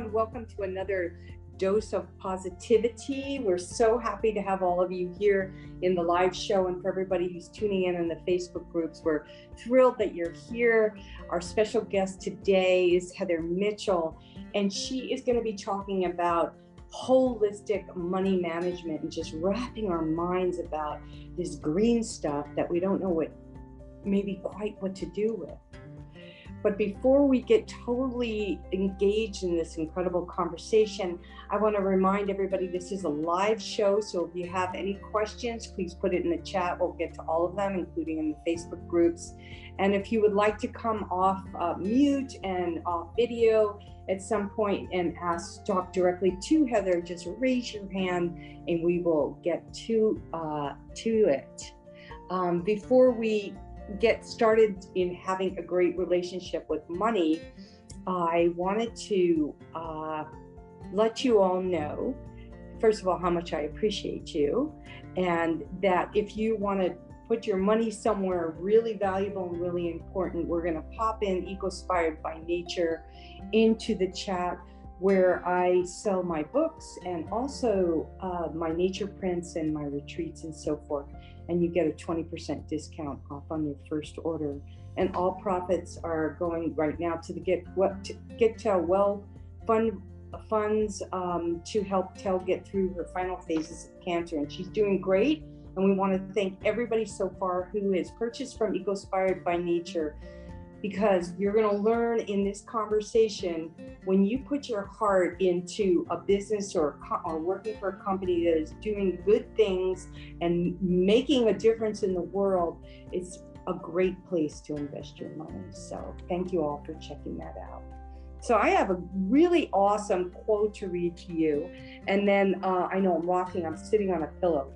everyone. Welcome to another dose of positivity. We're so happy to have all of you here in the live show, and for everybody who's tuning in the Facebook groups, we're thrilled that you're here. Our special guest today is Heather Mitchell, and she is going to be talking about holistic money management and just wrapping our minds about this green stuff that we don't know maybe quite what to do with. But before we get totally engaged in this incredible conversation, I want to remind everybody this is a live show. So if you have any questions, please put it in the chat. We'll get to all of them, including in the Facebook groups. And if you would like to come off mute and off video at some point and talk directly to Heather, just raise your hand and we will get to it. Before we get started in having a great relationship with money, I wanted to let you all know, first of all, how much I appreciate you, and that if you want to put your money somewhere really valuable and really important, we're going to pop in Eco-Inspired by Nature into the chat, where I sell my books and also my nature prints and my retreats and so forth. And you get a 20% discount off on your first order. And all profits are going right now to the Get Well funds to help Tel get through her final phases of cancer. And she's doing great. And we want to thank everybody so far who has purchased from Eco-Inspired by Nature, because you're going to learn in this conversation, when you put your heart into a business or working for a company that is doing good things and making a difference in the world, it's a great place to invest your money. So thank you all for checking that out. So I have a really awesome quote to read to you. And then I know I'm sitting on a pillow,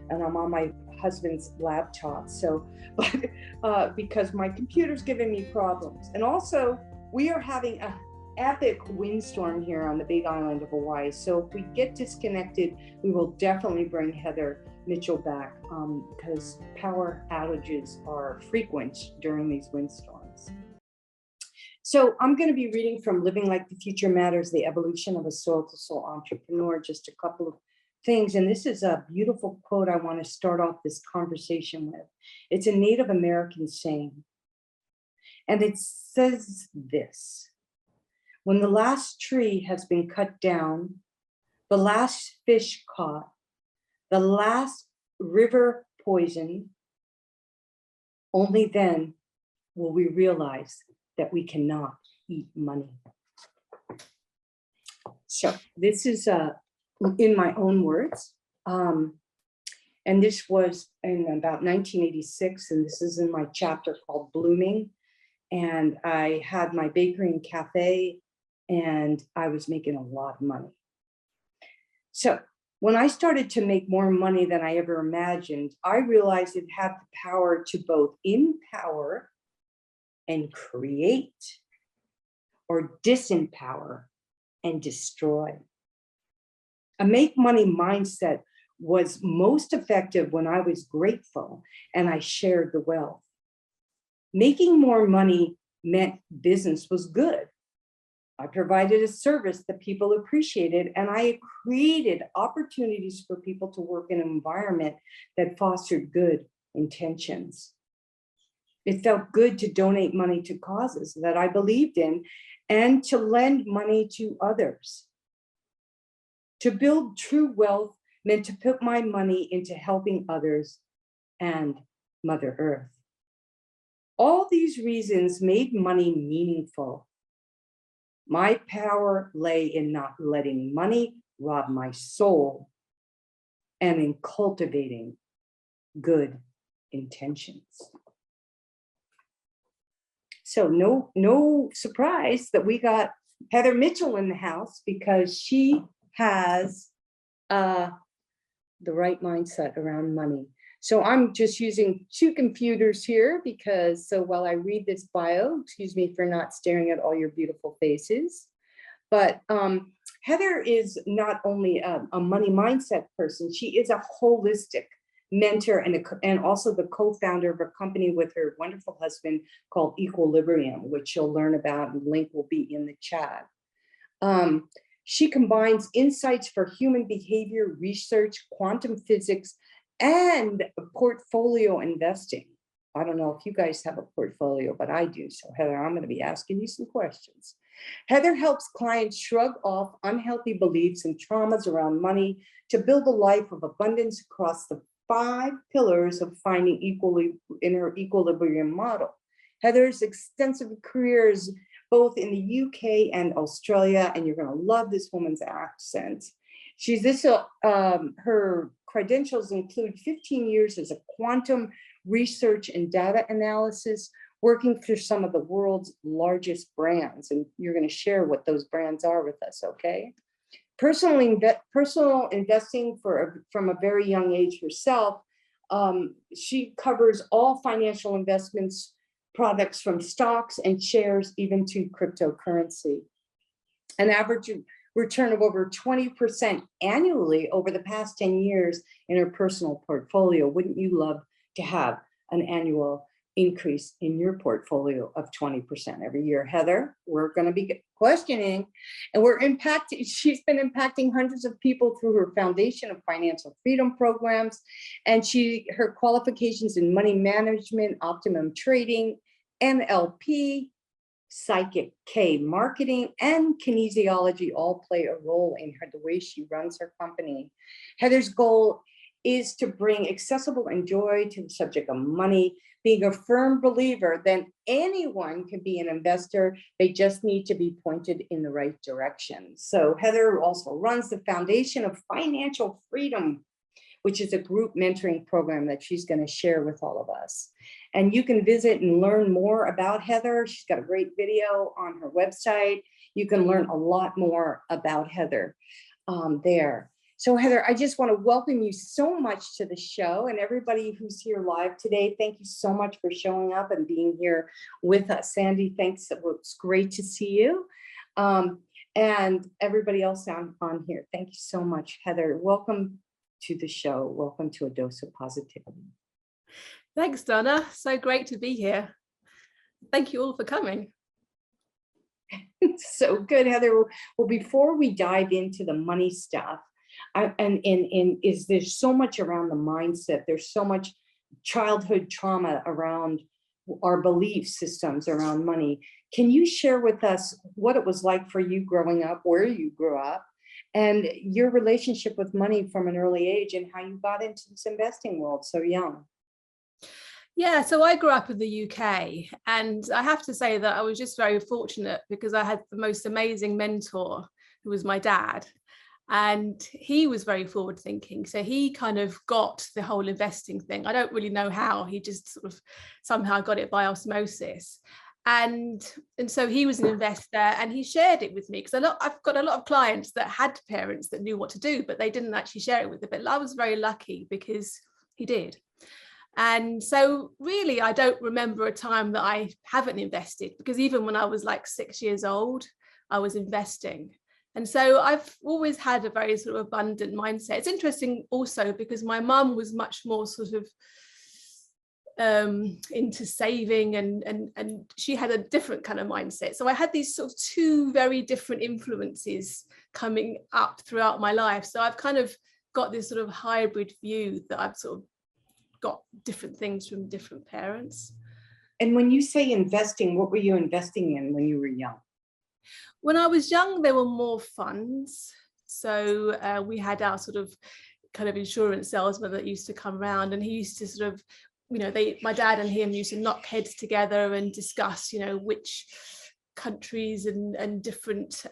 and I'm on my husband's laptop. But because my computer's giving me problems. And also we are having an epic windstorm here on the Big Island of Hawaii. So if we get disconnected, we will definitely bring Heather Mitchell back because power outages are frequent during these windstorms. So I'm going to be reading from Living Like the Future Matters, The Evolution of a Soul to Soul Entrepreneur, just a couple of things. And this is a beautiful quote I want to start off this conversation with. It's a Native American saying, and it says this: when the last tree has been cut down, the last fish caught, the last river poisoned, only then will we realize that we cannot eat money. So this is in my own words. And this was in about 1986, and this is in my chapter called Blooming. And I had my bakery and cafe, and I was making a lot of money. So when I started to make more money than I ever imagined, I realized it had the power to both empower and create, or disempower and destroy. A make money mindset was most effective when I was grateful and I shared the wealth. Making more money meant business was good. I provided a service that people appreciated, and I created opportunities for people to work in an environment that fostered good intentions. It felt good to donate money to causes that I believed in and to lend money to others. To build true wealth meant to put my money into helping others and Mother Earth. All these reasons made money meaningful. My power lay in not letting money rob my soul and in cultivating good intentions. So no surprise that we got Heather Mitchell in the house, because she has the right mindset around money. So I'm just using two computers here so while I read this bio, excuse me for not staring at all your beautiful faces, but Heather is not only a money mindset person, she is a holistic mentor and also the co-founder of a company with her wonderful husband called Equilibrium, which you'll learn about, and the link will be in the chat. She combines insights for human behavior research, quantum physics, and portfolio investing. I don't know if you guys have a portfolio, but I do. So Heather, I'm going to be asking you some questions. Heather helps clients shrug off unhealthy beliefs and traumas around money to build a life of abundance across the 5 pillars of finding inner equilibrium model. Heather's extensive careers both in the UK and Australia, and you're going to love this woman's accent. Her credentials include 15 years as a quantum research and data analysis, working for some of the world's largest brands. And you're going to share what those brands are with us, okay? Personal investing from a very young age herself. She covers all financial investments products from stocks and shares, even to cryptocurrency. An average return of over 20% annually over the past 10 years in her personal portfolio. Wouldn't you love to have an annual increase in your portfolio of 20% every year? Heather, we're going to be questioning, and she's been impacting hundreds of people through her foundation of financial freedom programs, and her qualifications in money management, optimum trading, NLP, psychic K marketing, and kinesiology all play a role in the way she runs her company. Heather's goal is to bring accessible and joy to the subject of money, being a firm believer that anyone can be an investor. They just need to be pointed in the right direction. So Heather also runs the Foundation of Financial Freedom, which is a group mentoring program that she's going to share with all of us. And you can visit and learn more about Heather. She's got a great video on her website. You can learn a lot more about Heather there. So Heather, I just want to welcome you so much to the show, and everybody who's here live today, thank you so much for showing up and being here with us. Sandy, thanks. It's great to see you. And everybody else on here, thank you so much. Heather, welcome to the show. Welcome to A Dose of Positivity. Thanks, Donna. So great to be here. Thank you all for coming. So good, Heather. Well, before we dive into the money stuff, there's so much around the mindset. There's so much childhood trauma around our belief systems around money. Can you share with us what it was like for you growing up, where you grew up, and your relationship with money from an early age, and how you got into this investing world so young? Yeah, so I grew up in the UK, and I have to say that I was just very fortunate because I had the most amazing mentor, who was my dad. And he was very forward thinking. So he kind of got the whole investing thing. I don't really know how, he just sort of somehow got it by osmosis. And so he was an investor, and he shared it with me, because I've got a lot of clients that had parents that knew what to do, but they didn't actually share it with them. But I was very lucky because he did. And so really, I don't remember a time that I haven't invested, because even when I was like 6 years old, I was investing. And so I've always had a very sort of abundant mindset. It's interesting also because my mum was much more sort of into saving, and she had a different kind of mindset. So I had these sort of two very different influences coming up throughout my life. So I've kind of got this sort of hybrid view that I've sort of got different things from different parents. And when you say investing, what were you investing in when you were young? When I was young, there were more funds. So we had our sort of kind of insurance salesman that used to come around, and he used to sort of, my dad and him used to knock heads together and discuss, which countries and different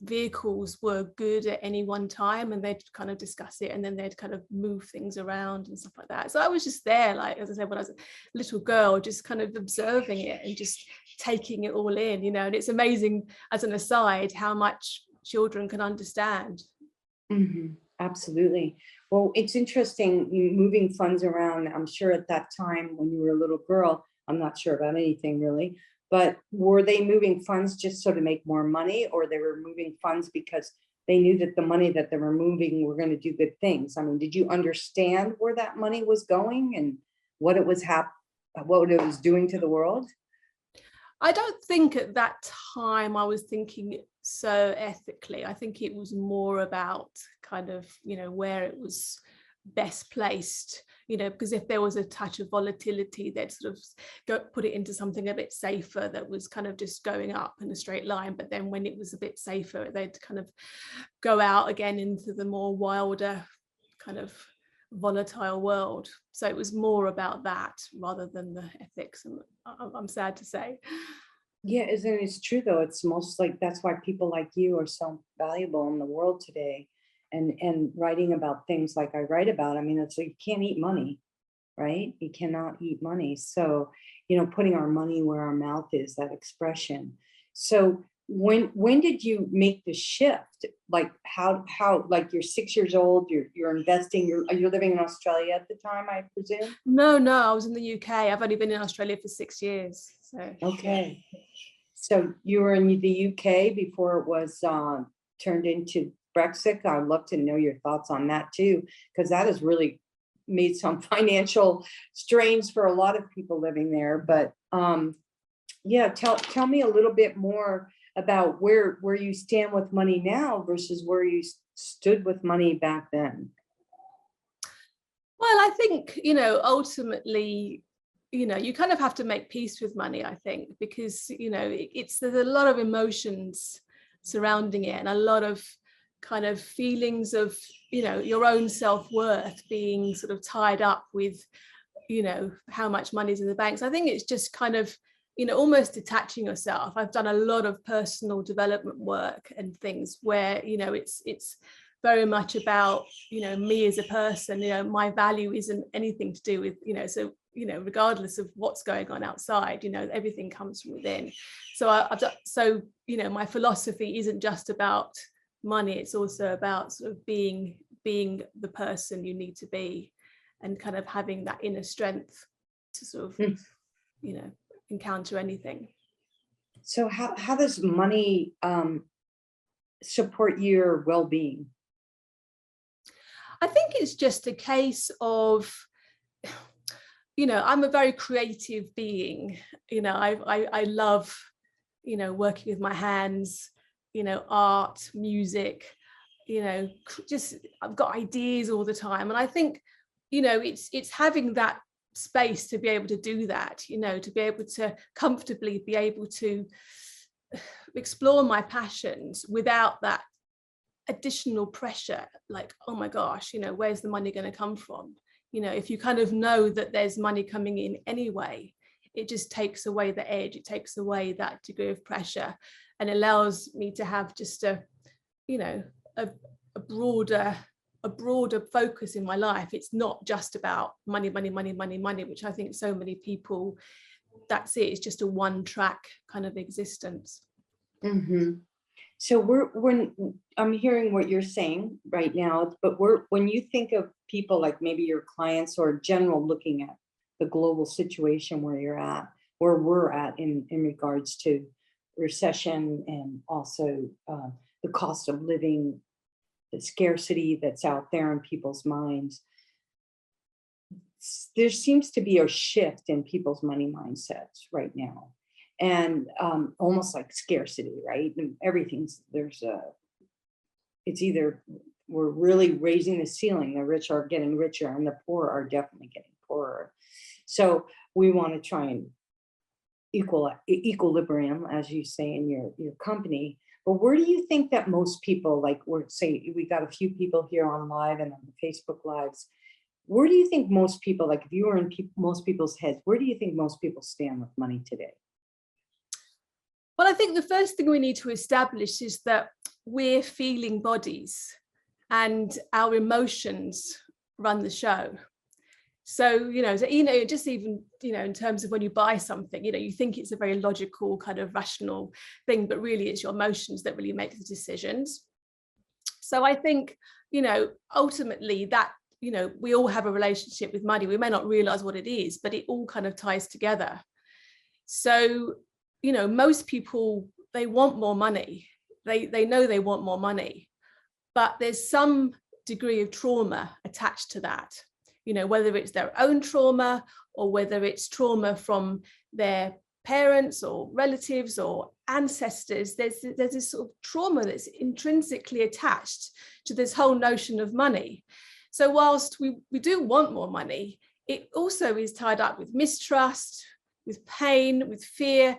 vehicles were good at any one time, and they'd kind of discuss it, and then they'd kind of move things around and stuff like that. So I was just there, like, as I said, when I was a little girl, just kind of observing it and just taking it all in, and it's amazing, as an aside, how much children can understand. Mm-hmm. Absolutely. Well, it's interesting, moving funds around. I'm sure at that time when you were a little girl, I'm not sure about anything really, but were they moving funds just so to make more money, or they were moving funds because they knew that the money that they were moving were going to do good things? I mean, did you understand where that money was going and what it was what it was doing to the world? I don't think at that time I was thinking so ethically. I think it was more about kind of, where it was best placed, because if there was a touch of volatility, they'd sort of put it into something a bit safer that was kind of just going up in a straight line. But then when it was a bit safer, they'd kind of go out again into the more wilder kind of volatile world. So it was more about that rather than the ethics. And I'm sad to say. Yeah, isn't it? It's true though. It's most like that's why people like you are so valuable in the world today, and writing about things like I write about. I mean, it's like you can't eat money, right? You cannot eat money. So, putting our money where our mouth is, that expression. So when did you make the shift? Like how like you're 6 years old, you're investing, you're living in Australia at the time, I presume? No, I was in the UK. I've only been in Australia for 6 years. So Okay. So you were in the UK before it was turned into Brexit. I'd love to know your thoughts on that too, because that has really made some financial strains for a lot of people living there. But yeah, tell me a little bit more about where you stand with money now versus where you stood with money back then. Well, I think, ultimately, you kind of have to make peace with money, I think, because, there's a lot of emotions surrounding it and a lot of kind of feelings of, your own self-worth being sort of tied up with, how much money's in the bank. So I think it's just kind of, almost detaching yourself. I've done a lot of personal development work and things where, it's very much about, me as a person. My value isn't anything to do with, so, regardless of what's going on outside, everything comes from within. So my philosophy isn't just about money. It's also about sort of being the person you need to be and kind of having that inner strength to sort of, encounter anything. So how does money support your well-being? I think it's just a case of, I'm a very creative being. I love, working with my hands, art, music, just I've got ideas all the time. And I think, it's having that space to be able to do that, to be able to comfortably be able to explore my passions without that additional pressure, like, oh my gosh, where's the money going to come from? If you kind of know that there's money coming in anyway, it just takes away the edge, it takes away that degree of pressure and allows me to have just a broader focus in my life. It's not just about money, which I think so many people, that's it, it's just a one track kind of existence. Mm-hmm. So when I'm hearing what you're saying right now, but when you think of people like maybe your clients or general looking at the global situation where we're at in regards to recession and also the cost of living, the scarcity that's out there in people's minds, there seems to be a shift in people's money mindsets right now. And almost like scarcity, right? And it's either we're really raising the ceiling, the rich are getting richer and the poor are definitely getting poorer. So we want to try and equilibrium, as you say in your company. But where do you think that most people, like we got a few people here on live and on the Facebook lives, where do you think most people, like if you were in most people's heads, where do you think most people stand with money today? Well, I think the first thing we need to establish is that we're feeling bodies and our emotions run the show. So, just even, in terms of when you buy something, you think it's a very logical kind of rational thing, but really it's your emotions that really make the decisions. So I think, ultimately that, we all have a relationship with money. We may not realize what it is, but it all kind of ties together. So, most people, they want more money. They know they want more money, but there's some degree of trauma attached to that, whether it's their own trauma or whether it's trauma from their parents or relatives or ancestors, there's this sort of trauma that's intrinsically attached to this whole notion of money. So whilst we do want more money, it also is tied up with mistrust, with pain, with fear,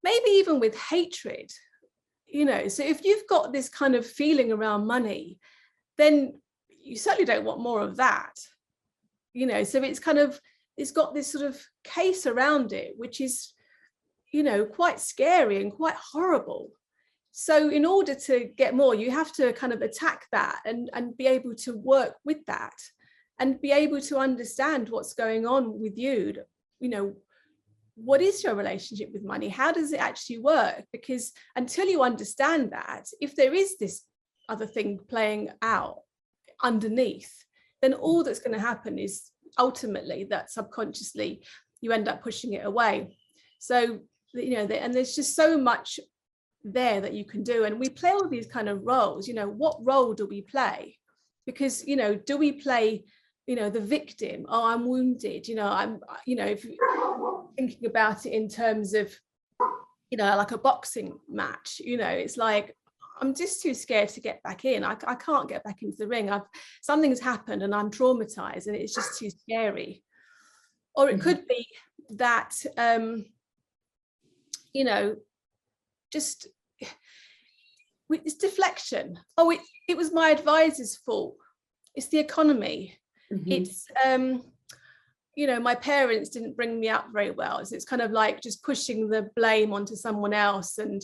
maybe even with hatred. So if you've got this kind of feeling around money, then you certainly don't want more of that. So it's got this sort of case around it, which is, quite scary and quite horrible. So in order to get more, you have to kind of attack that and be able to work with that and be able to understand what's going on with you. What is your relationship with money? How does it actually work? Because until you understand that, if there is this other thing playing out underneath, then all that's going to happen is ultimately that subconsciously you end up pushing it away. So, and there's just so much there that you can do. And we play all these kind of roles. What role do we play? Because, do we play, the victim? Oh, I'm wounded. If you're thinking about it in terms of, like a boxing match, it's like, I'm just too scared to get back in. I can't get back into the ring. Something's happened and I'm traumatized and it's just too scary. Or it could be that, just it's deflection. Oh, it was my advisor's fault. It's the economy. It's, my parents didn't bring me up very well. So it's kind of like just pushing the blame onto someone else and,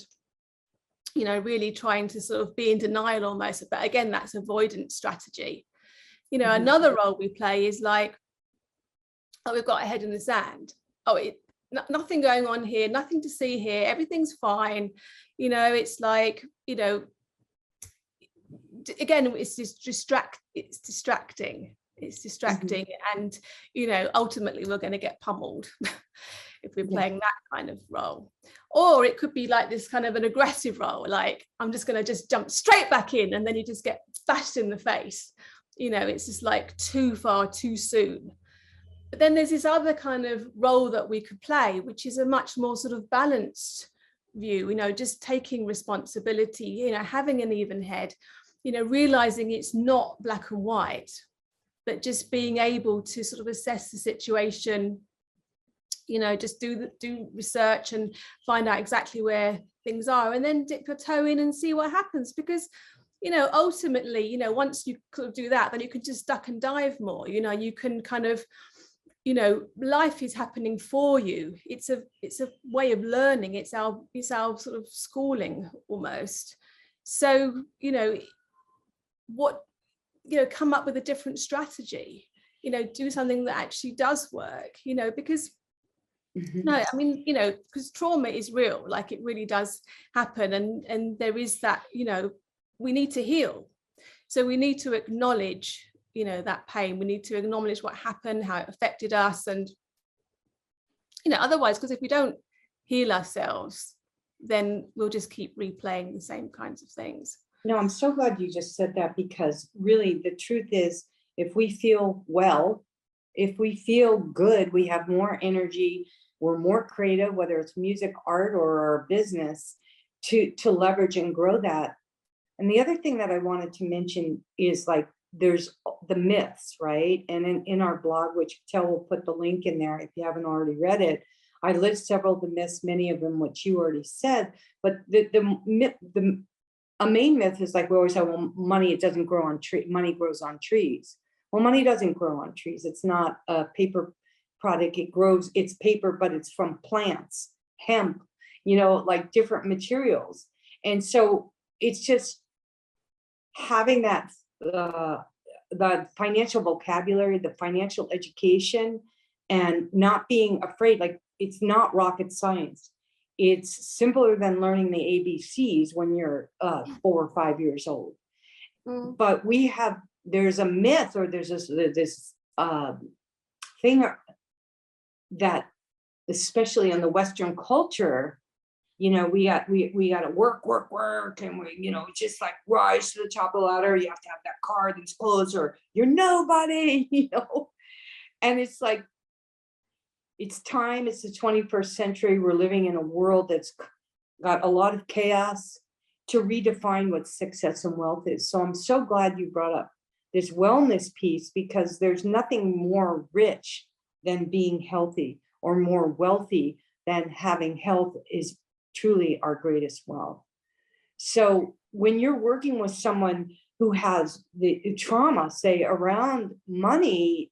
really trying to sort of be in denial almost. But again, that's avoidance strategy. Another role we play is like, oh, we've got a head in the sand. Oh, nothing going on here, nothing to see here, everything's fine. It's like, again, it's just distracting. And, ultimately we're going to get pummeled if we're playing that kind of role. Or it could be like this kind of an aggressive role, like I'm just going to just jump straight back in, and then you just get bashed in the face. It's just like too far too soon. But then there's this other kind of role that we could play, which is a much more sort of balanced view, just taking responsibility, having an even head, realizing it's not black and white, but just being able to sort of assess the situation, just do research and find out exactly where things are, and then dip your toe in and see what happens. Because, ultimately, once you could do that, then you can just duck and dive more. You can kind of, life is happening for you. It's a way of learning. It's our sort of schooling almost. So, come up with a different strategy, do something that actually does work, because no, I mean, because trauma is real, like it really does happen. And there is that, we need to heal. So we need to acknowledge, that pain. We need to acknowledge what happened, how it affected us. And, otherwise, because if we don't heal ourselves, then we'll just keep replaying the same kinds of things. No, I'm so glad you just said that, because really the truth is, if we feel well, if we feel good, we have more energy, we're more creative, whether it's music, art, or our business, to leverage and grow that. And the other thing that I wanted to mention is, like, there's the myths, right? And in our blog, which Tel will put the link in there if you haven't already read it, I list several of the myths, many of them which you already said. But a main myth is, like, we always say, well, money, it doesn't grow on trees. Money grows on trees. Well, money doesn't grow on trees. It's not a paper product. It grows, it's paper, but it's from plants, hemp, like different materials. And so it's just having that, the financial vocabulary, the financial education, and not being afraid. Like, it's not rocket science. It's simpler than learning the ABCs when you're 4 or 5 years old. But there's a myth, or there's this thing that, especially in the Western culture, we got to work, and we, just like rise to the top of the ladder. You have to have that car, these clothes, or you're nobody, And it's like, it's time. It's the 21st century. We're living in a world that's got a lot of chaos, to redefine what success and wealth is. So I'm so glad you brought up this wellness piece, because there's nothing more rich than being healthy, or more wealthy than having health is truly our greatest wealth. So when you're working with someone who has the trauma, say around money,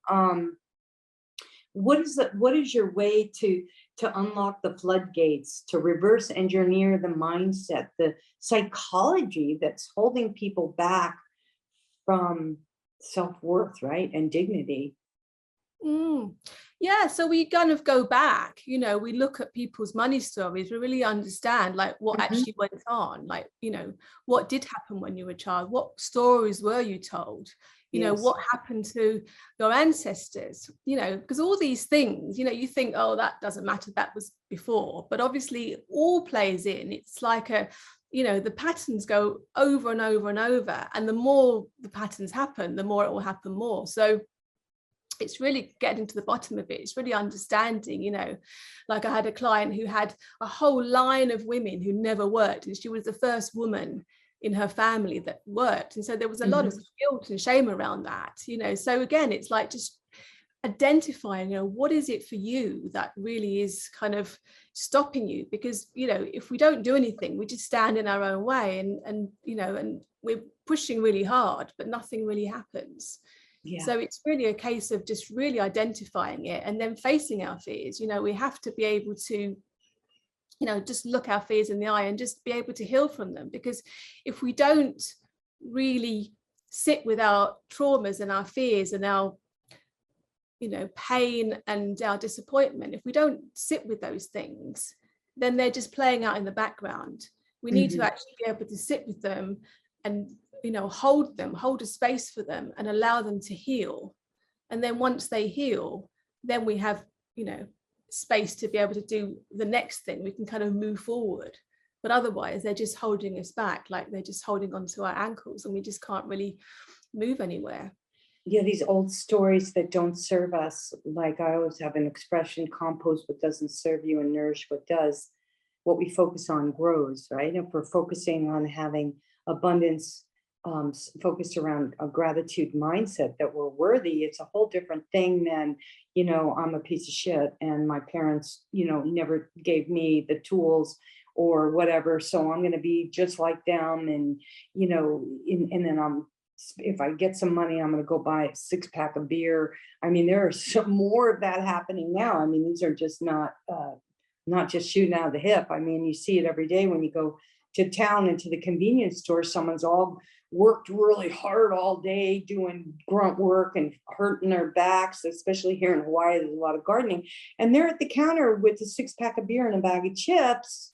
what is your way to unlock the floodgates, to reverse engineer the mindset, the psychology that's holding people back from self-worth, right, and dignity? Yeah, so we kind of go back, we look at people's money stories, we really understand like what actually went on, like, what did happen when you were a child, what stories were you told, Yes. what happened to your ancestors, because all these things, you think, oh, that doesn't matter, that was before, but obviously it all plays in. It's like the patterns go over and over and over, and the more the patterns happen, the more it will happen more. So it's really getting to the bottom of it. It's really understanding, like I had a client who had a whole line of women who never worked, and she was the first woman in her family that worked. And so there was a lot of guilt and shame around that, so again, it's like just identifying, what is it for you that really is kind of stopping you? Because, if we don't do anything, we just stand in our own way, and we're pushing really hard, but nothing really happens. Yeah. So it's really a case of just really identifying it and then facing our fears. We have to be able to, just look our fears in the eye and just be able to heal from them. Because if we don't really sit with our traumas and our fears and our, pain and our disappointment, if we don't sit with those things, then they're just playing out in the background. We need to actually be able to sit with them and hold a space for them and allow them to heal. And then once they heal, then we have, space to be able to do the next thing. We can kind of move forward. But otherwise, they're just holding us back, like they're just holding onto our ankles, and we just can't really move anywhere. Yeah, these old stories that don't serve us. Like I always have an expression: compost what doesn't serve you and nourish what does. What we focus on grows, right? If we're focusing on having abundance, focused around a gratitude mindset that we're worthy, it's a whole different thing than, I'm a piece of shit and my parents, never gave me the tools or whatever, so I'm going to be just like them. And, and then if I get some money, I'm going to go buy a 6-pack of beer. I mean, there is some more of that happening now. I mean, these are just not just shooting out of the hip. I mean, you see it every day when you go to town and to the convenience store. Someone's all worked really hard all day doing grunt work and hurting their backs, especially here in Hawaii. There's a lot of gardening, and they're at the counter with a 6-pack of beer and a bag of chips.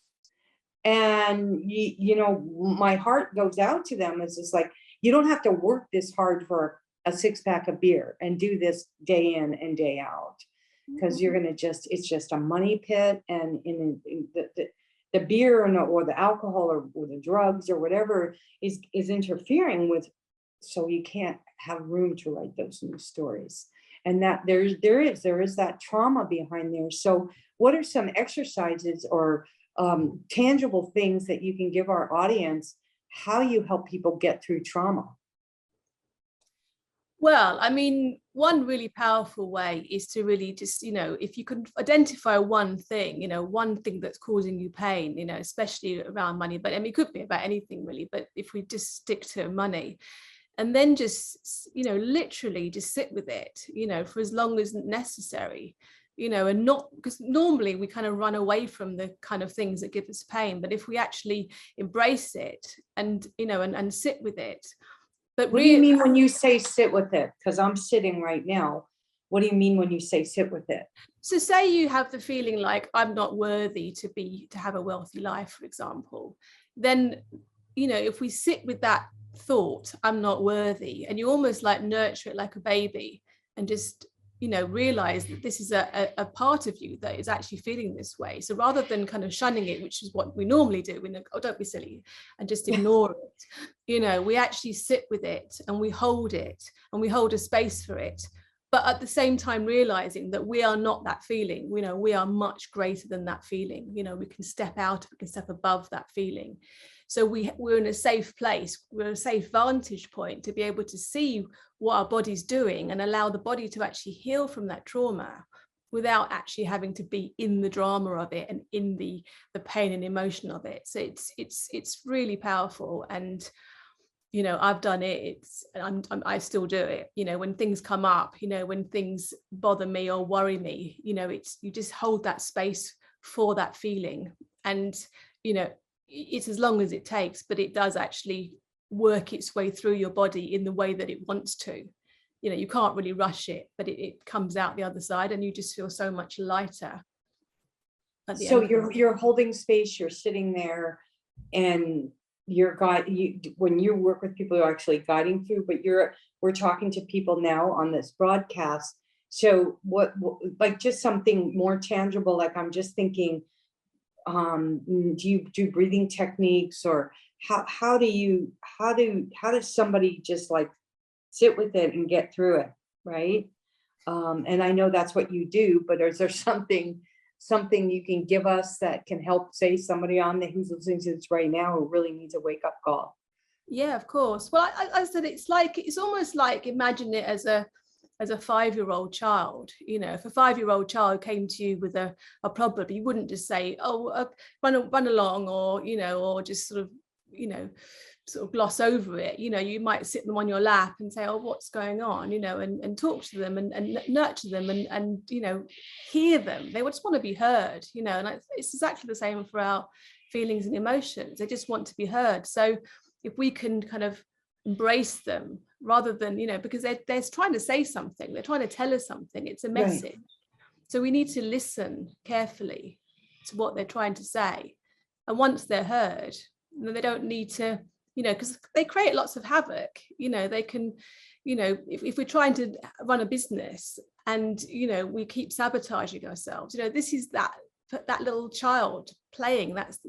And my heart goes out to them. It's just like, you don't have to work this hard for a 6-pack of beer and do this day in and day out, because you're going to it's just a money pit. And in the beer or the alcohol or the drugs or whatever is interfering with, so you can't have room to write those new stories. And that there is that trauma behind there. So what are some exercises or tangible things that you can give our audience, how you help people get through trauma? Well, I mean, one really powerful way is to really just, if you can identify one thing, one thing that's causing you pain, especially around money, but I mean, it could be about anything really, but if we just stick to money, and then just, literally just sit with it, for as long as necessary, and not, because normally we kind of run away from the kind of things that give us pain. But if we actually embrace it and, and sit with it. But what do you mean when you say sit with it? Because I'm sitting right now. What do you mean when you say sit with it? So say you have the feeling like, I'm not worthy to have a wealthy life, for example, then, if we sit with that thought, I'm not worthy, and you almost like nurture it like a baby and just, realize that this is a part of you that is actually feeling this way. So rather than kind of shunning it, which is what we normally do, we know, oh, don't be silly, and just ignore it, we actually sit with it and we hold it and we hold a space for it. but at the same time realizing that we are not that feeling. You know, we are much greater than that feeling. You know, we can step out, we can step above that feeling. So we're in a safe place, we're a safe vantage point to be able to see what our body's doing and allow the body to actually heal from that trauma without actually having to be in the drama of it and in the pain and emotion of it. So it's really powerful. And you know, I've done it. I still do it. You know, when things come up, you know, when things bother me or worry me, you know, you just hold that space for that feeling. And, you know, it's as long as it takes, but it does actually work its way through your body in the way that it wants to. You know, you can't really rush it, but it comes out the other side and you just feel so much lighter. So you're holding space, you're sitting there, and when you work with people, you're actually guiding through, but we're talking to people now on this broadcast. So what like just something more tangible, like I'm just thinking, do you do breathing techniques, or how does somebody just like sit with it and get through it, right? And I know that's what you do, but is there something you can give us that can help, say, somebody who's listening to this right now who really needs a wake-up call? Yeah, of course. Well, I said it's almost like, imagine it as a 5-year-old child. You know, if a 5-year-old child came to you with a problem, you wouldn't just say, oh, run along, or, you know, or just sort of, you know, sort of gloss over it. You know, you might sit them on your lap and say, oh, what's going on, you know, and talk to them and nurture them and you know, hear them. They just want to be heard, you know. And it's exactly the same for our feelings and emotions. They just want to be heard. So if we can kind of embrace them rather than, you know, because they're trying to say something, they're trying to tell us something, it's a message. Right. So we need to listen carefully to what they're trying to say. And once they're heard, then they don't need to, you know, because they create lots of havoc. You know, they can, you know, if we're trying to run a business and, you know, we keep sabotaging ourselves, you know, this is that little child playing, that's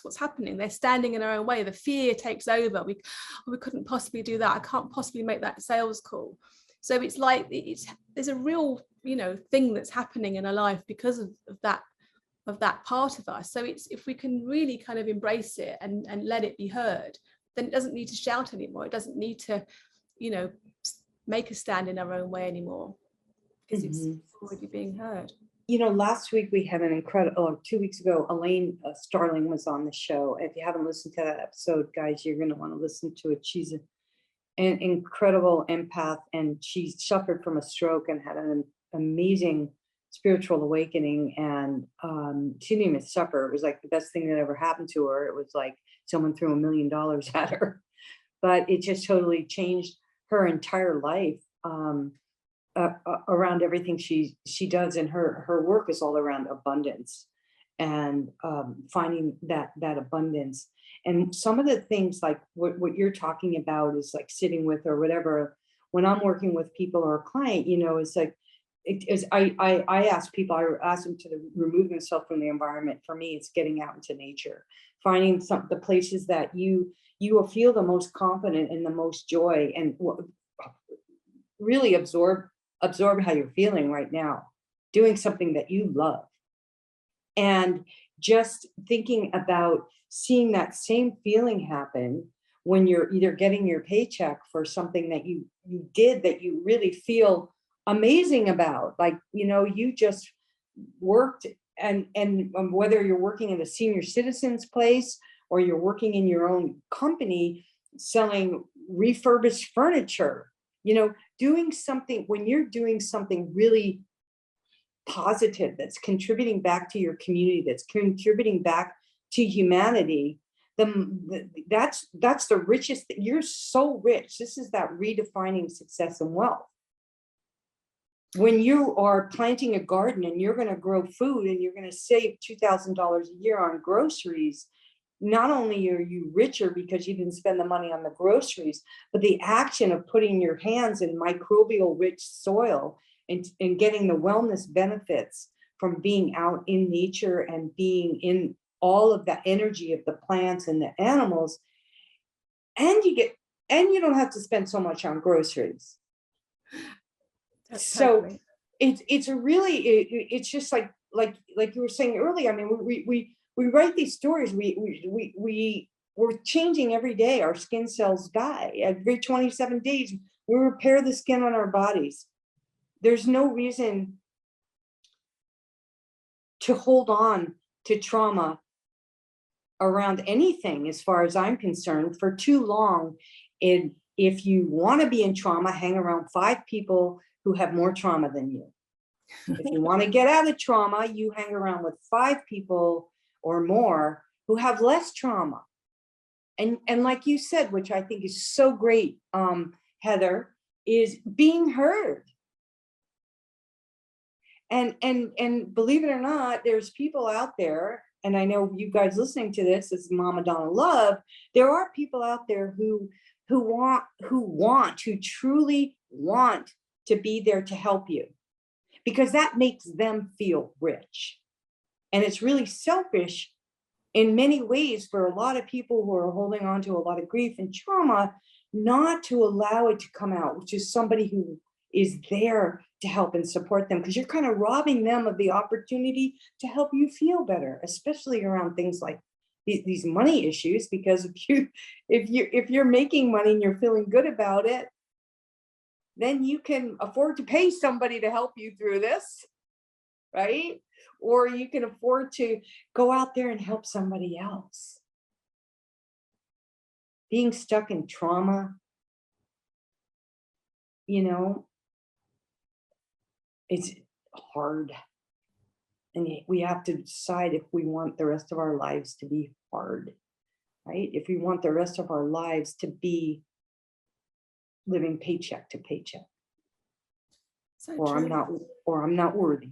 what's happening. They're standing in their own way. The fear takes over. We couldn't possibly do that. I can't possibly make that sales call. So it's like there's a real, you know, thing that's happening in our life because of that part of us. So it's, if we can really kind of embrace it and let it be heard, then it doesn't need to shout anymore. It doesn't need to, you know, make a stand in our own way anymore, because it's already being heard. You know, last week we had an incredible, 2 weeks ago, Elaine Starling was on the show. If you haven't listened to that episode, guys, you're going to want to listen to it. She's an incredible empath, and she suffered from a stroke and had an amazing spiritual awakening. And she didn't even suffer. It was like the best thing that ever happened to her. It was like someone threw $1 million at her, but it just totally changed her entire life. Around everything she does, and her work is all around abundance and finding that abundance. And some of the things like what you're talking about is like sitting with or whatever. When I'm working with people or a client, you know, it's like I ask people, I ask them to remove themselves from the environment. For me, it's getting out into nature, finding the places that you will feel the most confident and the most joy, and really absorb how you're feeling right now, doing something that you love. And just thinking about seeing that same feeling happen when you're either getting your paycheck for something that you did that you really feel amazing about, like, you know, you just worked, and whether you're working in a senior citizens place or you're working in your own company selling refurbished furniture, you know, doing something, when you're doing something really positive that's contributing back to your community, that's contributing back to humanity, that's the richest. You're so rich. This is that redefining success and wealth. When you are planting a garden and you're going to grow food and you're going to save $2,000 a year on groceries, not only are you richer because you didn't spend the money on the groceries, but the action of putting your hands in microbial rich soil and getting the wellness benefits from being out in nature and being in all of the energy of the plants and the animals, and you don't have to spend so much on groceries. So Totally. it's a really, it's just like you were saying earlier. I mean, we write these stories. We're changing every day. Our skin cells die every 27 days. We repair the skin on our bodies. There's no reason to hold on to trauma around anything, as far as I'm concerned, for too long. And if you want to be in trauma, hang around 5 people who have more trauma than you. If you want to get out of trauma, you hang around with 5 people or more who have less trauma. And like you said, which I think is so great, Heather, is being heard. And believe it or not, there's people out there, and I know you guys listening to this as Mama Donna Love, there are people out there who truly want to be there to help you, because that makes them feel rich. And it's really selfish in many ways for a lot of people who are holding on to a lot of grief and trauma, not to allow it to come out, which is somebody who is there to help and support them, because you're kind of robbing them of the opportunity to help you feel better, especially around things like these money issues. Because if you're making money and you're feeling good about it, then you can afford to pay somebody to help you through this, right? Or you can afford to go out there and help somebody else. Being stuck in trauma, it's hard. And we have to decide if we want the rest of our lives to be hard, right? If we want the rest of our lives to be living paycheck to paycheck. So or true. I'm not worthy.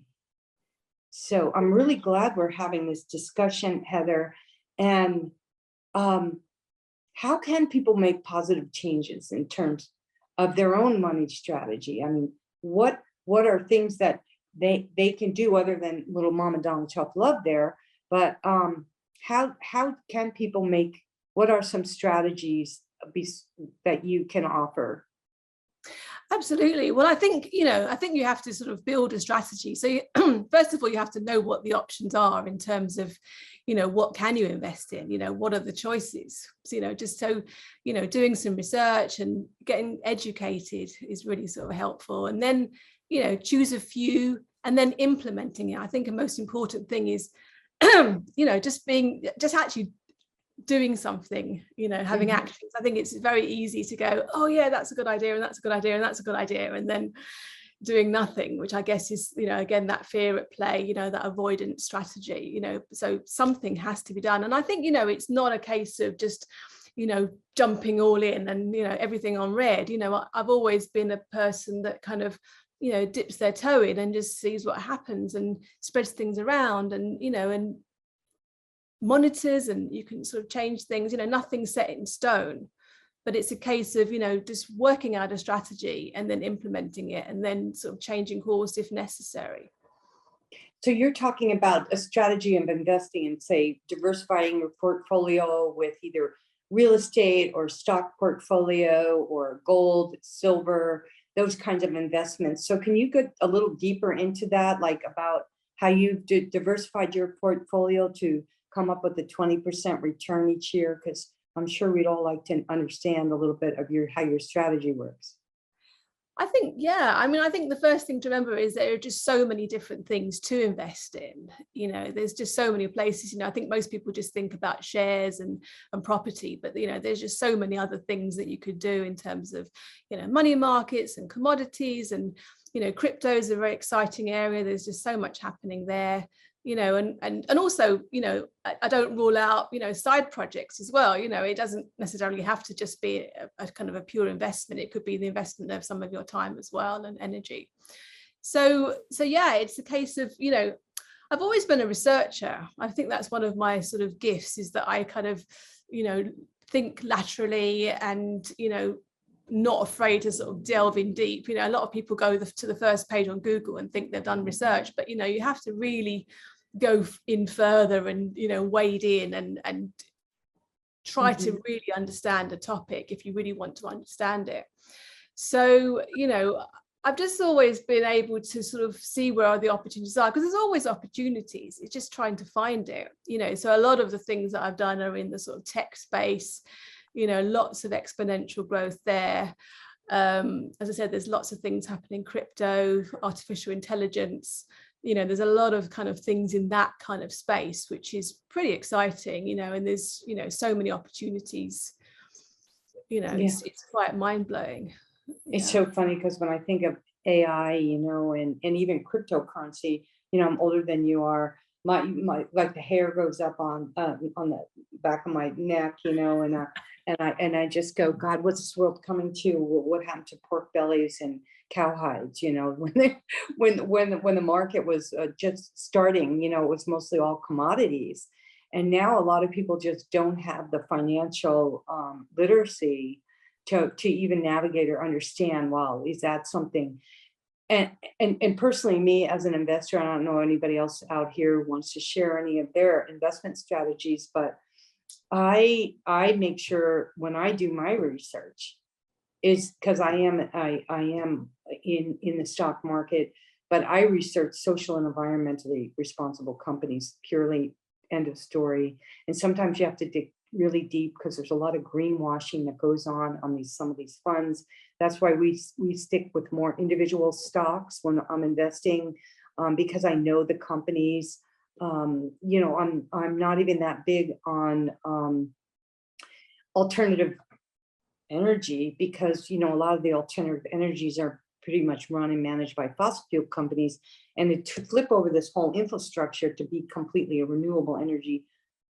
So I'm really glad we're having this discussion, Heather. And how can people make positive changes in terms of their own money strategy? I mean, what are things that they can do other than little Mama Donna Tough Love there? But how can people what are some strategies that you can offer? Absolutely. Well, I think you have to sort of build a strategy. So first of all, you have to know what the options are in terms of, what can you invest in? What are the choices? So, just so, doing some research and getting educated is really sort of helpful. And then, choose a few and then implementing it. I think a most important thing is, just actually doing something, having actions. I think it's very easy to go, oh yeah, that's a good idea, and that's a good idea, and that's a good idea, and then doing nothing, which I guess is, again, that fear at play, that avoidance strategy, so something has to be done. And I think, it's not a case of just, jumping all in and, everything on red. I've always been a person that kind of, dips their toe in and just sees what happens and spreads things around, and, and monitors, and you can sort of change things. Nothing's set in stone, but it's a case of just working out a strategy and then implementing it, and then sort of changing course if necessary. So you're talking about a strategy of investing in, say, diversifying your portfolio with either real estate or stock portfolio or gold, silver, those kinds of investments. So can you get a little deeper into that, like about how you diversified your portfolio to come up with a 20% return each year? Because I'm sure we'd all like to understand a little bit of how your strategy works. I think, yeah, I think the first thing to remember is there are just so many different things to invest in. There's just so many places. I think most people just think about shares and property, but there's just so many other things that you could do in terms of money markets and commodities, and crypto is a very exciting area. There's just so much happening there. And also, I don't rule out, side projects as well. It doesn't necessarily have to just be a kind of a pure investment. It could be the investment of some of your time as well, and energy. So yeah, it's a case of, I've always been a researcher. I think that's one of my sort of gifts, is that I kind of, think laterally and, not afraid to sort of delve in deep. A lot of people go to the first page on Google and think they've done research, but you have to really go in further and wade in and try to really understand a topic if you really want to understand it. So I've just always been able to sort of see where the opportunities are, because there's always opportunities. It's just trying to find it, you know. So a lot of the things that I've done are in the sort of tech space, you know, lots of exponential growth there. As I said, there's lots of things happening, crypto, artificial intelligence, you know, there's a lot of kind of things in that kind of space, which is pretty exciting, you know, and there's, you know, so many opportunities, you know, it's quite mind-blowing. It's so funny because when I think of AI, you know, and even cryptocurrency, you know, I'm older than you are. My like the hair goes up on the back of my neck, you know, and I just go, God, what's this world coming to? What happened to pork bellies and cowhides? You know, when the market was just starting, you know, it was mostly all commodities, and now a lot of people just don't have the financial literacy to even navigate or understand, wow, is that something? And personally, me as an investor, I don't know anybody else out here who wants to share any of their investment strategies, but I make sure when I do my research is because I am in the stock market, but I research social and environmentally responsible companies purely, end of story. And sometimes you have to dig really deep because there's a lot of greenwashing that goes on some of these funds. That's why we stick with more individual stocks when I'm investing, because I know the companies. You know, I'm not even that big on alternative energy because, you know, a lot of the alternative energies are pretty much run and managed by fossil fuel companies, and to flip over this whole infrastructure to be completely a renewable energy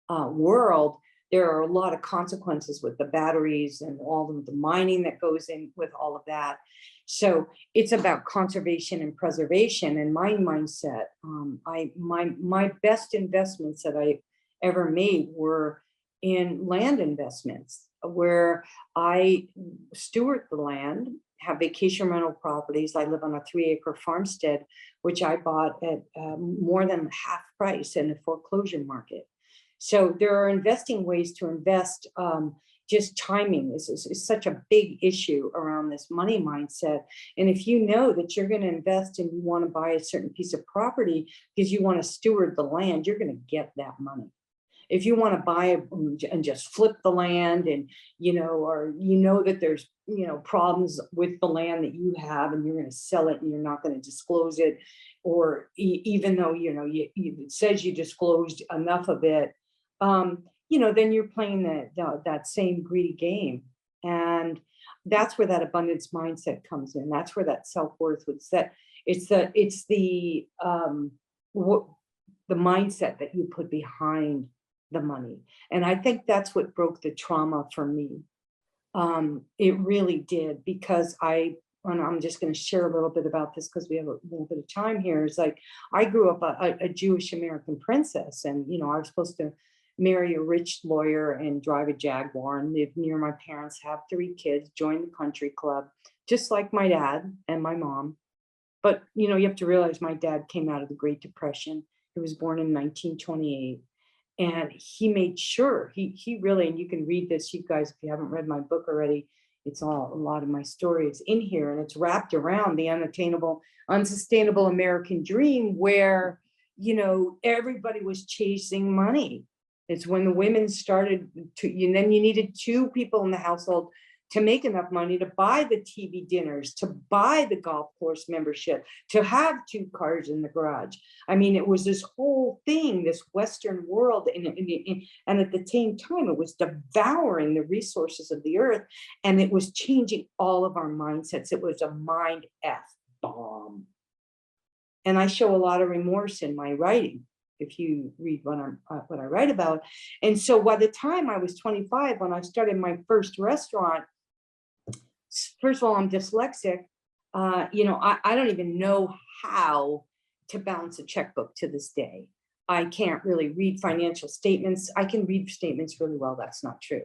world, there are a lot of consequences with the batteries and all of the mining that goes in with all of that. So it's about conservation and preservation. And my mindset, my best investments that I ever made were in land investments, where I steward the land, have vacation rental properties. I live on a 3-acre farmstead, which I bought at more than half price in the foreclosure market. So there are investing ways to invest. Just timing is such a big issue around this money mindset. And if you know that you're going to invest and you want to buy a certain piece of property because you want to steward the land, you're going to get that money. If you want to buy and just flip the land, and you know, or you know that there's, you know, problems with the land that you have and you're going to sell it and you're not going to disclose it, or even though, you know, it says you disclosed enough of it, you know, then you're playing that same greedy game. And that's where that abundance mindset comes in. That's where that self-worth would set. It's the mindset that you put behind the money. And I think that's what broke the trauma for me. It really did, because and I'm just going to share a little bit about this because we have a little bit of time here. It's like, I grew up a Jewish American princess, and, you know, I was supposed to marry a rich lawyer and drive a Jaguar and live near my parents, have 3 kids, join the country club, just like my dad and my mom. But, you know, you have to realize my dad came out of the Great Depression. He was born in 1928. And he made sure, he really, and you can read this, you guys, if you haven't read my book already, it's all, a lot of my story is in here, and it's wrapped around the unattainable, unsustainable American dream, where, you know, everybody was chasing money. It's when the women started to, and then you needed 2 people in the household to make enough money to buy the TV dinners, to buy the golf course membership, to have 2 cars in the garage. I mean, it was this whole thing, this Western world. And at the same time, it was devouring the resources of the earth. And it was changing all of our mindsets. It was a mind F bomb. And I show a lot of remorse in my writing, if you read what I write about. And so by the time I was 25, when I started my first restaurant, first of all, I'm dyslexic. You know, I don't even know how to balance a checkbook to this day. I can't really read financial statements. I can read statements really well. That's not true.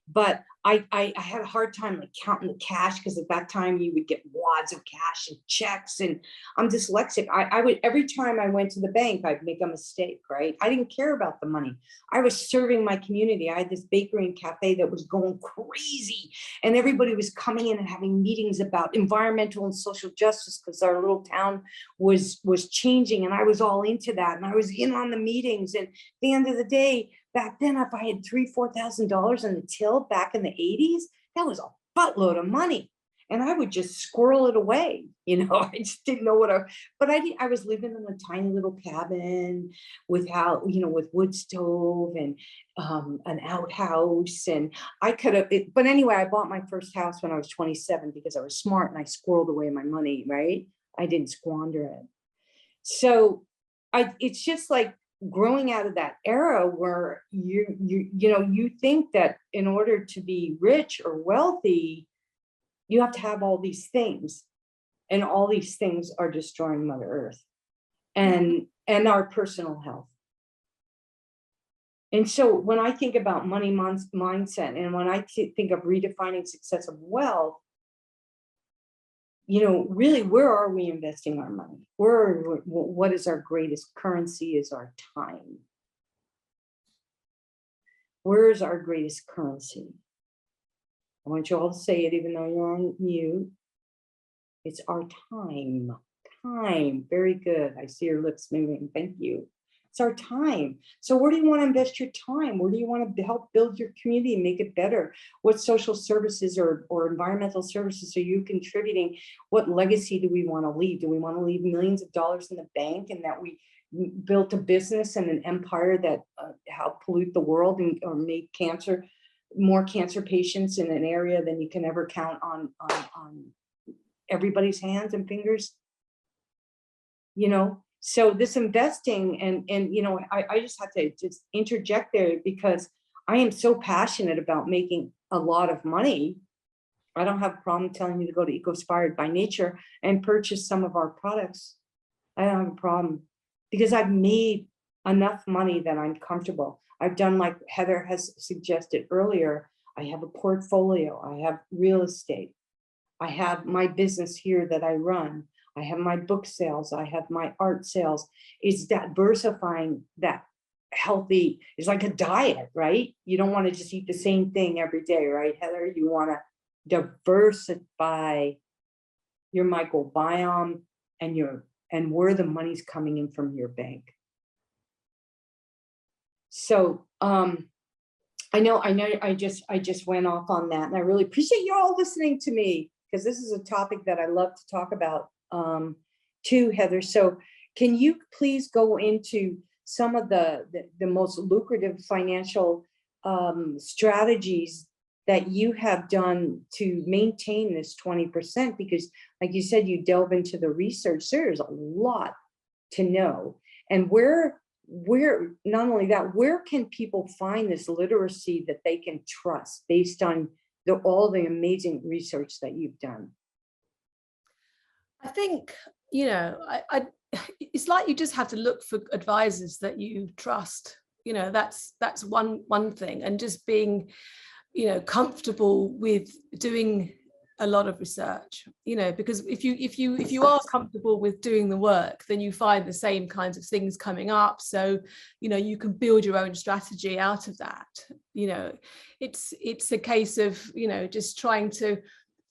But I had a hard time like counting the cash, because at that time you would get wads of cash and checks, and I'm dyslexic. I would, every time I went to the bank, I'd make a mistake, right? I didn't care about the money. I was serving my community. I had this bakery and cafe that was going crazy, and everybody was coming in and having meetings about environmental and social justice, because our little town was changing, and I was all into that, and I was in on the meetings. And at the end of the day, back then, if I had $3,000-4,000 in the till back in the 80s, that was a buttload of money. And I would just squirrel it away. I just didn't know but I was living in a tiny little cabin without, with wood stove and an outhouse. And I could have, but anyway, I bought my first house when I was 27 because I was smart and I squirreled away my money, right? I didn't squander it. So it's just like, growing out of that era where you think that in order to be rich or wealthy, you have to have all these things, and all these things are destroying Mother Earth and our personal health. And so when I think about money mindset, and when I think of redefining success of wealth, really, where are we investing our money? What is our greatest currency? Is our time. Where is our greatest currency? I want you all to say it, even though you're on mute. It's our time. Time. Very good. I see your lips moving. Thank you. It's our time. So where do you want to invest your time? Where do you want to help build your community and make it better? What social services or environmental services are you contributing? What legacy do we want to leave? Do we want to leave millions of dollars in the bank, and that we built a business and an empire that helped pollute the world or made more cancer patients in an area than you can ever count on everybody's hands and fingers? So this investing, and I just have to just interject there, because I am so passionate about making a lot of money. I don't have a problem telling you to go to EcoSpired by Nature and purchase some of our products. I don't have a problem, because I've made enough money that I'm comfortable. I've done, like Heather has suggested earlier, I have a portfolio, I have real estate, I have my business here that I run, I have my book sales, I have my art sales. It's diversifying that healthy. It's like a diet, right? You don't want to just eat the same thing every day, right, Heather? You want to diversify your microbiome and where the money's coming in from your bank. So I know I just went off on that, and I really appreciate you all listening to me, because this is a topic that I love to talk about too, Heather. So can you please go into some of the most lucrative financial strategies that you have done to maintain this 20%? Because like you said, you delve into the research. There's a lot to know. And where not only that, where can people find this literacy that they can trust based on all the amazing research that you've done? I think, it's like you just have to look for advisors that you trust. That's one thing, and just being, comfortable with doing a lot of research, because if you are comfortable with doing the work, then you find the same kinds of things coming up. So, you can build your own strategy out of that. It's a case of, just trying to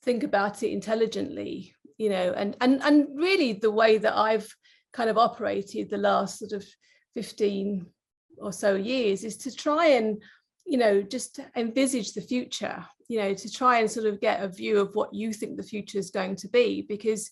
think about it intelligently, and really the way that I've kind of operated the last sort of 15 or so years is to try and, just envisage the future, to try and sort of get a view of what you think the future is going to be, because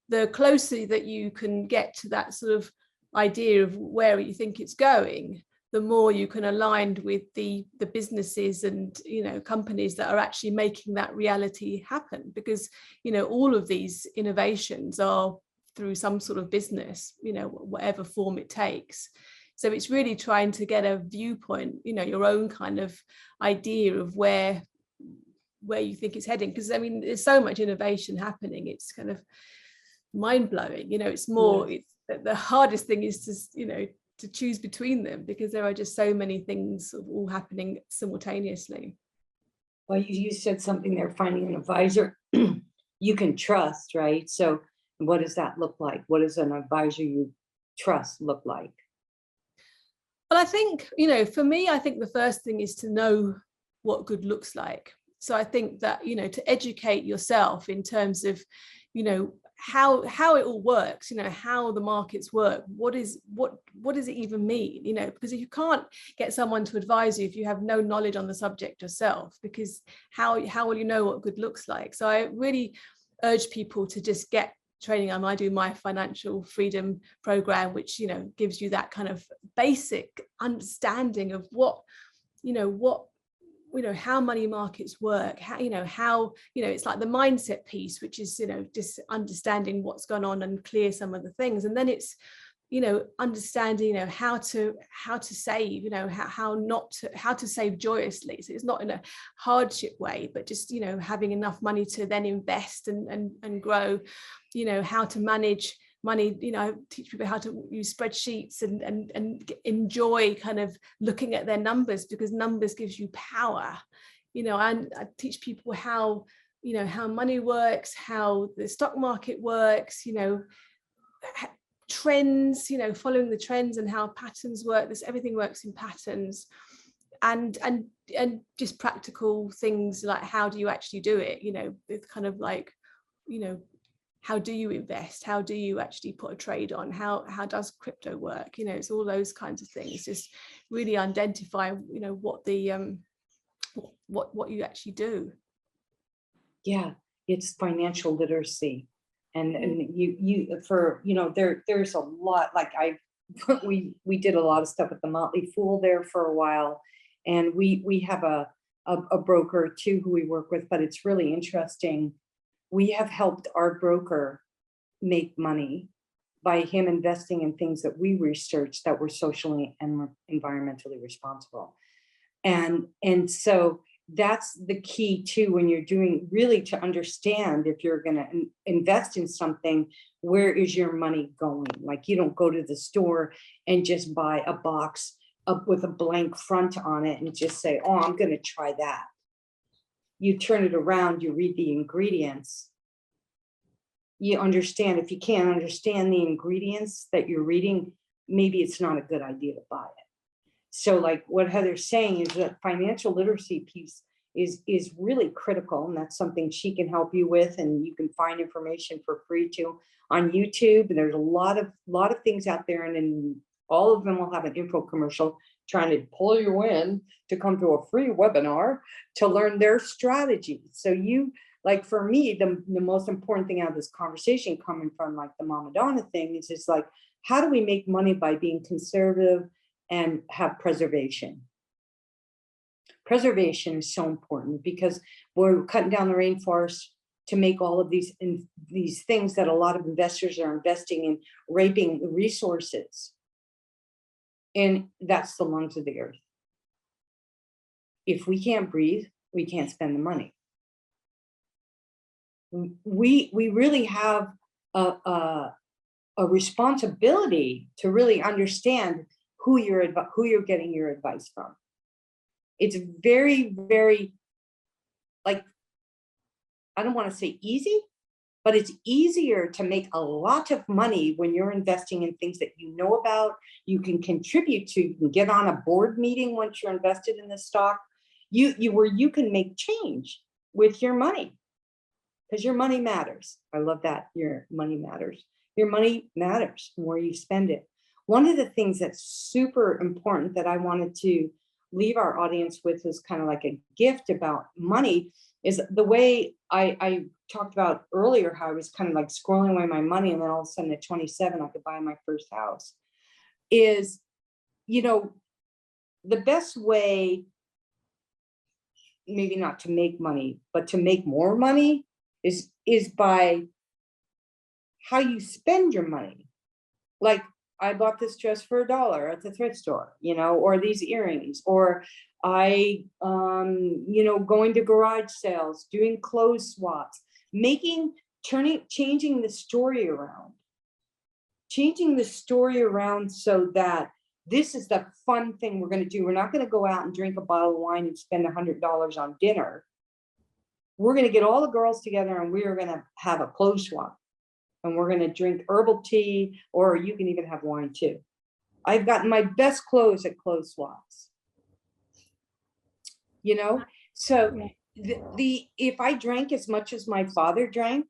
the closer that you can get to that sort of idea of where you think it's going, the more you can align with the businesses and companies that are actually making that reality happen. Because all of these innovations are through some sort of business, whatever form it takes. So it's really trying to get a viewpoint, your own kind of idea of where you think it's heading. Because there's so much innovation happening, it's kind of mind-blowing. It's more, it's the hardest thing is to choose between them, because there are just so many things all happening simultaneously. Well, you said something there, finding an advisor you can trust, right? So what does that look like? What does an advisor you trust look like? Well, I think, you know, for me, I think the first thing is to know what good looks like. So I think that, you know, to educate yourself in terms of, you know, how it all works, you know, how the markets work, what does it even mean, you know, because if you can't get someone to advise you if you have no knowledge on the subject yourself, because how will you know what good looks like? So I really urge people to just get training. I do my financial freedom program, which, you know, gives you that kind of basic understanding of what how money markets work, how it's like the mindset piece, which is, you know, just understanding what's gone on and clear some of the things. And then it's, you know, understanding, you know, how to save, you know, how to save joyously. So it's not in a hardship way, but just, you know, having enough money to then invest and grow, you know, how to manage money, you know, teach people how to use spreadsheets and enjoy kind of looking at their numbers, because numbers gives you power, you know. And I teach people how, you know, how money works, how the stock market works, you know, trends, you know, following the trends and how patterns work. Everything works in patterns, and just practical things like how do you actually do it, you know, with kind of like, you know, how do you invest? How do you actually put a trade on? How does crypto work? You know, it's all those kinds of things. Just really identify, you know, what the what you actually do. Yeah, it's financial literacy. And you for, you know, there's a lot, like we did a lot of stuff at the Motley Fool there for a while. And we have a broker too who we work with, but it's really interesting. We have helped our broker make money by him investing in things that we researched that were socially and environmentally responsible. And so that's the key too, when you're doing, really to understand if you're going to invest in something, where is your money going? Like, you don't go to the store and just buy a box up with a blank front on it and just say, oh, I'm going to try that. You turn it around, you read the ingredients, you understand. If you can't understand the ingredients that you're reading, maybe it's not a good idea to buy it. So like what Heather's saying is that financial literacy piece is really critical, and that's something she can help you with. And you can find information for free too on YouTube. And there's a lot of things out there, and then all of them will have an info commercial trying to pull you in to come to a free webinar to learn their strategies. So you, like for me, the most important thing out of this conversation, coming from like the Mama Donna thing, is just like, how do we make money by being conservative and have preservation? Preservation is so important because we're cutting down the rainforest to make all of these things that a lot of investors are investing in, raping the resources. And that's the lungs of the earth. If we can't breathe, we can't spend the money. We really have a responsibility to really understand who you're getting your advice from. It's very, very, like, I don't want to say easy, but it's easier to make a lot of money when you're investing in things that you know about, you can contribute to, you can get on a board meeting once you're invested in the stock, where you can make change with your money, because your money matters. I love that. Your money matters. Your money matters where you spend it. One of the things that's super important that I wanted to leave our audience with is kind of like a gift about money, is the way I talked about earlier, how I was kind of like squirreling away my money, and then all of a sudden at 27 I could buy my first house. Is, you know, the best way, maybe not to make money, but to make more money is by how you spend your money. Like, I bought this dress for $1 at the thrift store, you know, or these earrings, or I, you know, going to garage sales, doing clothes swaps, changing the story around, so that this is the fun thing we're going to do. We're not going to go out and drink a bottle of wine and spend $100 on dinner. we're going to get all the girls together and we are going to have a clothes swap. And we're going to drink herbal tea, or you can even have wine too. I've gotten my best clothes at clothes swaps. You know, so the if I drank as much as my father drank,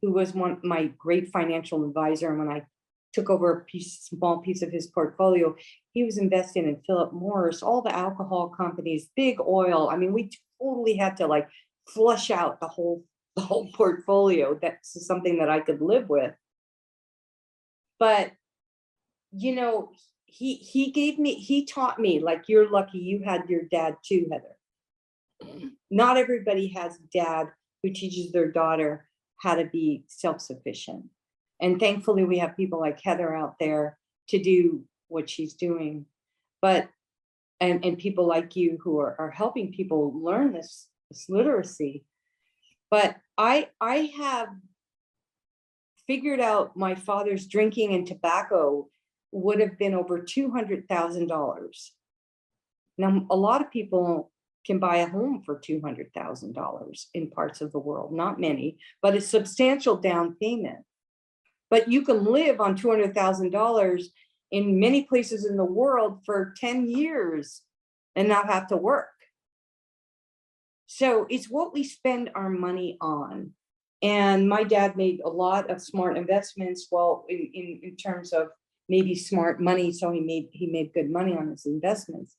who was my great financial advisor, and when I took over a small piece of his portfolio, he was investing in Philip Morris, all the alcohol companies, big oil. I mean, we totally had to like flush out the whole portfolio. That's something that I could live with. But you know, he taught me, like, you're lucky you had your dad too, Heather. Not everybody has a dad who teaches their daughter how to be self-sufficient. And thankfully we have people like Heather out there to do what she's doing. But and people like you who are helping people learn this literacy. But I have figured out my father's drinking and tobacco would have been over $200,000. Now, a lot of people can buy a home for $200,000 in parts of the world, not many, but a substantial down payment. But you can live on $200,000 in many places in the world for 10 years and not have to work. So it's what we spend our money on. And my dad made a lot of smart investments, well, in terms of maybe smart money. So he made good money on his investments.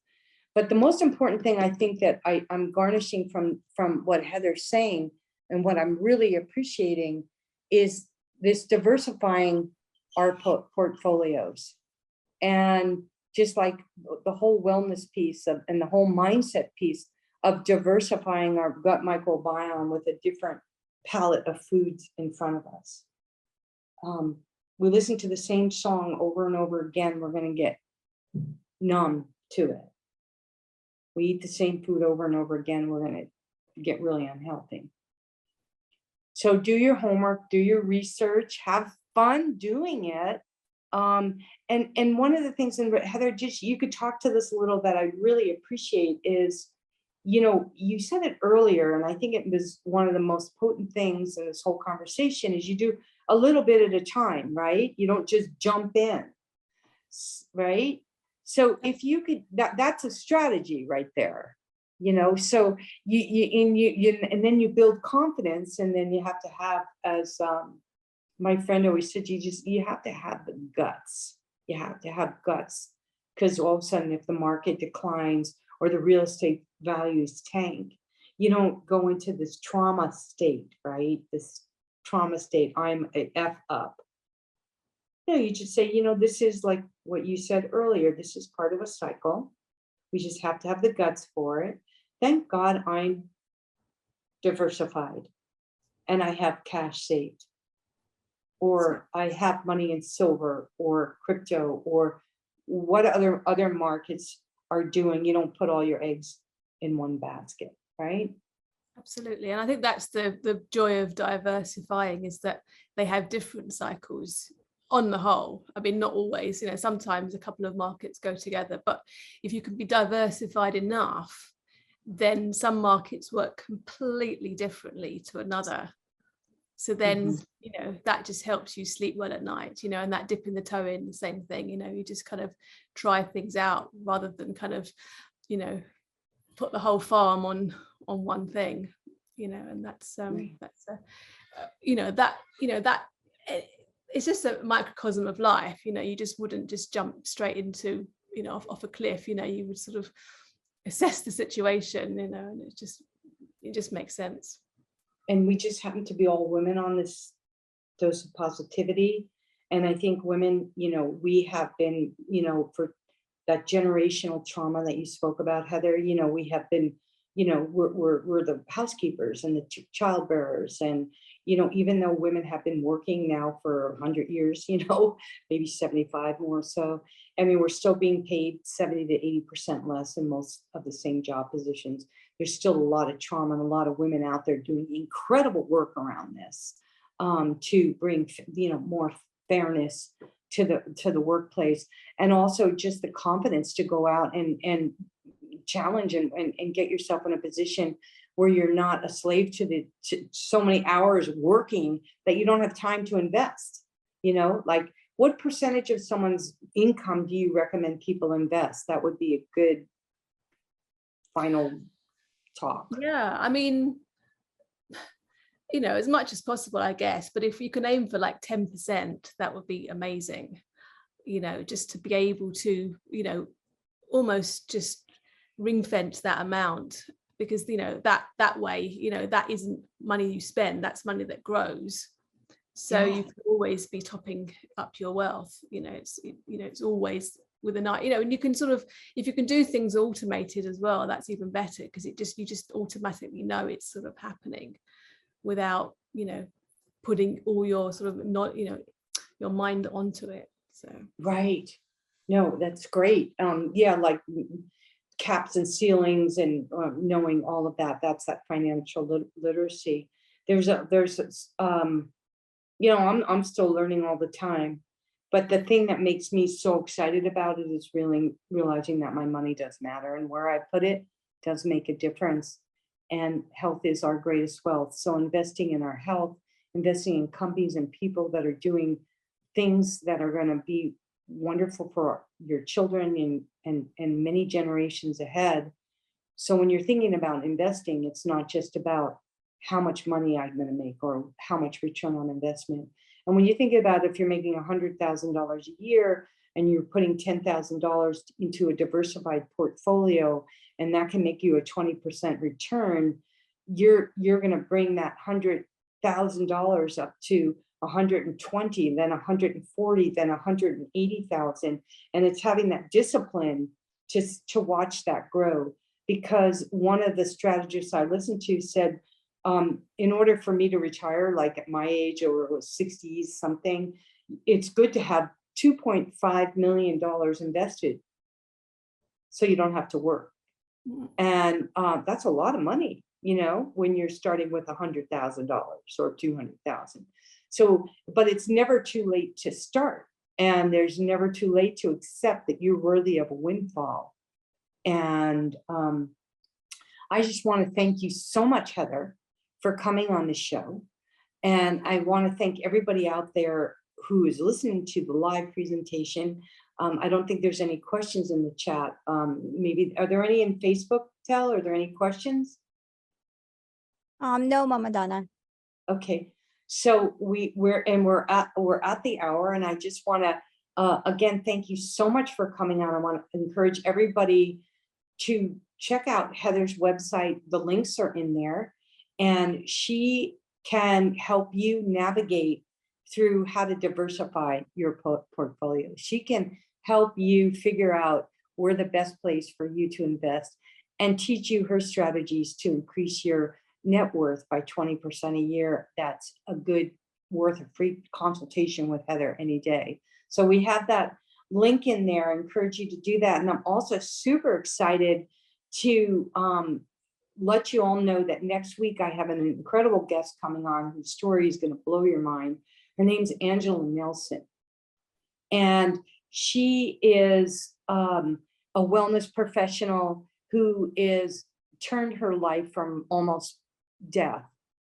But the most important thing I think that I'm garnishing from what Heather's saying, and what I'm really appreciating, is this diversifying our portfolios. And just like the whole wellness piece and the whole mindset piece of diversifying our gut microbiome with a different palette of foods in front of us. We listen to the same song over and over again, we're going to get numb to it. We eat the same food over and over again, we're going to get really unhealthy. So do your homework, do your research, have fun doing it. And one of the things, and Heather, just you could talk to this a little, that I really appreciate is, you know, you said it earlier, and I think it was one of the most potent things in this whole conversation, is you do a little bit at a time, right? You don't just jump in, right? So if you could, that's a strategy right there, you know. So you and then you build confidence, and then you have to have, as my friend always said, you have to have the guts. You have to have guts, because all of a sudden, if the market declines or the real estate values tank, you don't go into this trauma state, right? This trauma state, I'm a F up. No, you just say, you know, this is like what you said earlier, this is part of a cycle. We just have to have the guts for it. Thank God I'm diversified and I have cash saved, or I have money in silver or crypto, or what other markets are doing. You don't put all your eggs in one basket, right? Absolutely. And I think that's the joy of diversifying, is that they have different cycles on the whole. I mean, not always, you know, sometimes a couple of markets go together, but if you can be diversified enough, then some markets work completely differently to another. So then, you know, that just helps you sleep well at night, you know, and that dipping the toe in, the same thing, you know, you just kind of try things out rather than kind of, you know, put the whole farm on one thing, you know. And that's you know, that it's just a microcosm of life, you know. You just wouldn't just jump straight into, you know, off a cliff, you know. You would sort of assess the situation, you know, and it just makes sense. And we just happen to be all women on this dose of positivity. And I think women, you know, we have been, you know, for that generational trauma that you spoke about, Heather, you know, we have been, you know, we're the housekeepers and the child bearers. And, you know, even though women have been working now for 100 years, you know, maybe 75 more so, I mean, we're still being paid 70 to 80% less in most of the same job positions. There's still a lot of trauma and a lot of women out there doing incredible work around this, to bring, you know, more fairness to the workplace, and also just the confidence to go out and challenge and get yourself in a position where you're not a slave to so many hours working that you don't have time to invest. Like, what percentage of someone's income do you recommend people invest? That would be a good final talk. Yeah, I mean, as much as possible, I guess, but if you can aim for like 10%, that would be amazing, just to be able to, almost just ring fence that amount, because that way, that isn't money you spend, that's money that grows. So you can always be topping up your wealth. It's always with an eye, and you can sort of, if you can do things automated as well, that's even better, because you just automatically know it's sort of happening without, putting all your sort of not, your mind onto it. So right. No, that's great. Yeah, like caps and ceilings and knowing all of that. That's that financial literacy. I'm still learning all the time, but the thing that makes me so excited about it is really realizing that my money does matter, and where I put it does make a difference. And health is our greatest wealth. So investing in our health, investing in companies and people that are doing things that are going to be wonderful for your children and many generations ahead. So when you're thinking about investing, it's not just about how much money I'm going to make or how much return on investment. And when you think about, if you're making $100,000 a year and you're putting $10,000 into a diversified portfolio, and that can make you a 20% return, you're going to bring that $100,000 up to 120, then 140, then 180,000. And it's having that discipline to watch that grow. Because one of the strategists I listened to said, in order for me to retire, like at my age, or it was 60 something, it's good to have $2.5 million invested so you don't have to work. And that's a lot of money, when you're starting with $100,000 or 200,000. So, but it's never too late to start. And there's never too late to accept that you're worthy of a windfall. And I just want to thank you so much, Heather, for coming on the show. And I want to thank everybody out there who is listening to the live presentation. I don't think there's any questions in the chat. Maybe, are there any in Facebook, Tel? Are there any questions? No, Mama Donna. Okay, so we're at the hour, and I just want to again thank you so much for coming on. I want to encourage everybody to check out Heather's website. The links are in there, and she can help you navigate through how to diversify your portfolio. She can help you figure out where the best place for you to invest, and teach you her strategies to increase your net worth by 20% a year. That's a good worth of free consultation with Heather any day. So we have that link in there. I encourage you to do that. And I'm also super excited to let you all know that next week I have an incredible guest coming on whose story is going to blow your mind. Her name's Angela Nelson. And she is a wellness professional who is turned her life from almost death,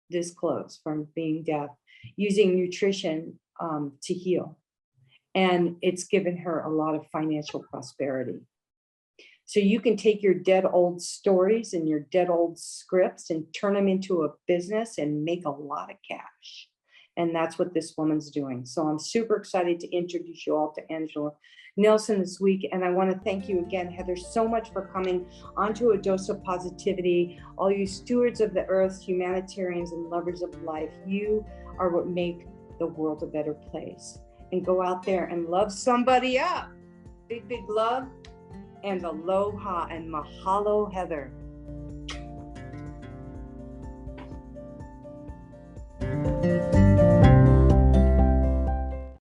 this close from being death, using nutrition to heal. And it's given her a lot of financial prosperity. So you can take your dead old stories and your dead old scripts and turn them into a business and make a lot of cash. And that's what this woman's doing. So I'm super excited to introduce you all to Angela Nelson this week. And I want to thank you again, Heather, so much for coming onto A Dose of Positivity. All you stewards of the earth, humanitarians and lovers of life, you are what make the world a better place. And go out there and love somebody up. Big, big love and aloha and mahalo, Heather.